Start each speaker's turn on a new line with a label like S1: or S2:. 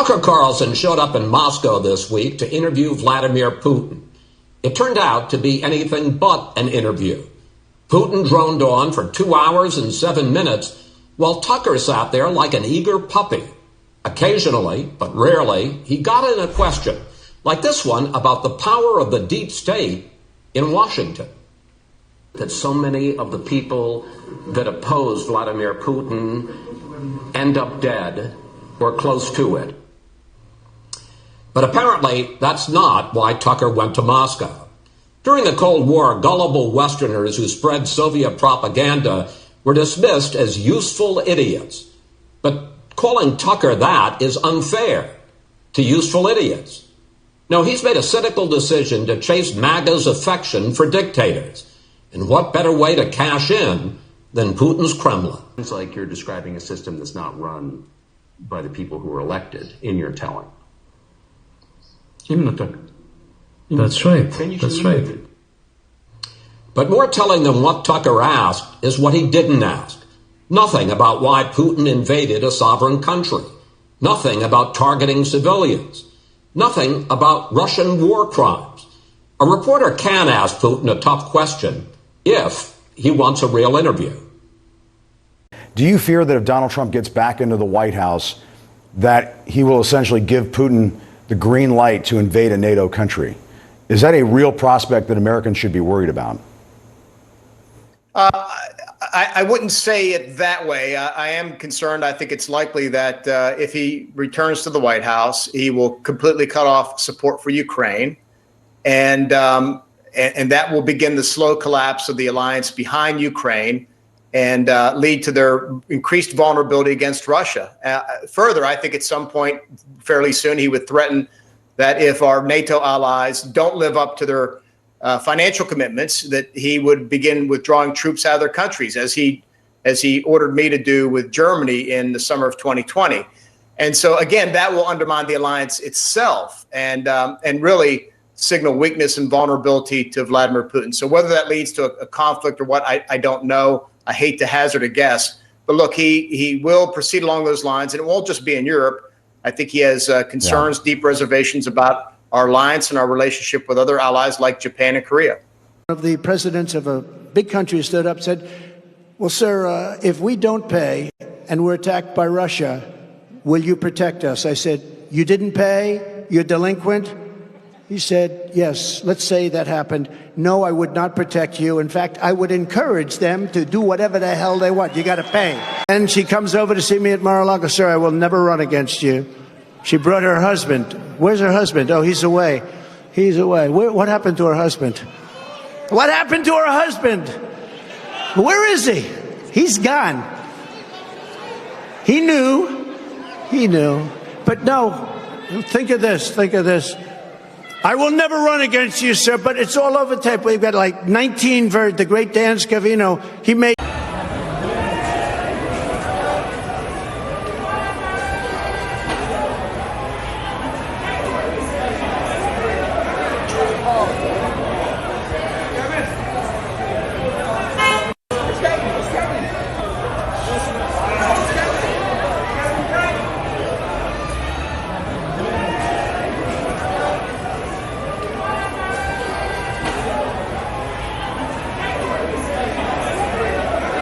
S1: Tucker Carlson showed up in Moscow this week to interview Vladimir Putin. It turned out to be anything but an interview. Putin droned on for 2 hours and 7 minutes, while Tucker sat there like an eager puppy. Occasionally, but rarely, he got in a question, like this one about the power of the deep state in Washington. That so many of the people that oppose Vladimir Putin end up dead or close to it. But apparently, that's not why Tucker went to Moscow. During the Cold War, gullible Westerners who spread Soviet propaganda were dismissed as useful idiots. But calling Tucker that is unfair to useful idiots. No, he's made a cynical decision to chase MAGA's affection for dictators. And what better way to cash in than Putin's Kremlin?
S2: It's like you're describing a system that's not run by the people who were elected in your telling.
S3: Именно так. That's right. That's right.
S1: But more telling than what Tucker asked is what he didn't ask. Nothing about why Putin invaded a sovereign country. Nothing about targeting civilians. Nothing about Russian war crimes. A reporter can ask Putin a tough question if he wants a real interview.
S4: Do you fear that if Donald Trump gets back into the White House, that he will essentially give Putin the green light to invade a NATO country? Is that a real prospect that Americans should be worried about?
S5: I wouldn't say it that way. I am concerned. I think it's likely that if he returns to the White House, he will completely cut off support for Ukraine. And that will begin the slow collapse of the alliance behind Ukraine and lead to their increased vulnerability against Russia. Further, I think at some point fairly soon, he would threaten that if our NATO allies don't live up to their financial commitments, that he would begin withdrawing troops out of their countries, as he ordered me to do with Germany in the summer of 2020. And so, again, that will undermine the alliance itself and really signal weakness and vulnerability to Vladimir Putin. So whether that leads to a conflict or what, I don't know. I hate to hazard a guess. But look, he will proceed along those lines, and it won't just be in Europe. I think he has concerns, deep reservations about our alliance and our relationship with other allies like Japan and Korea.
S6: One of the presidents of a big country stood up and said, well, sir, if we don't pay and we're attacked by Russia, will you protect us? I said, you didn't pay? You're delinquent? He said, yes, let's say that happened. No, I would not protect you. In fact, I would encourage them to do whatever the hell they want. You got to pay. And she comes over to see me at Mar-a-Lago. Sir, I will never run against you. She brought her husband. Where's her husband? Oh, he's away. He's away. What happened to her husband? What happened to her husband? Where is he? He's gone. He knew. He knew. But no, think of this. Think of this. I will never run against you, sir, but it's all over tape. We've got like 19 the great Dan Scavino. He made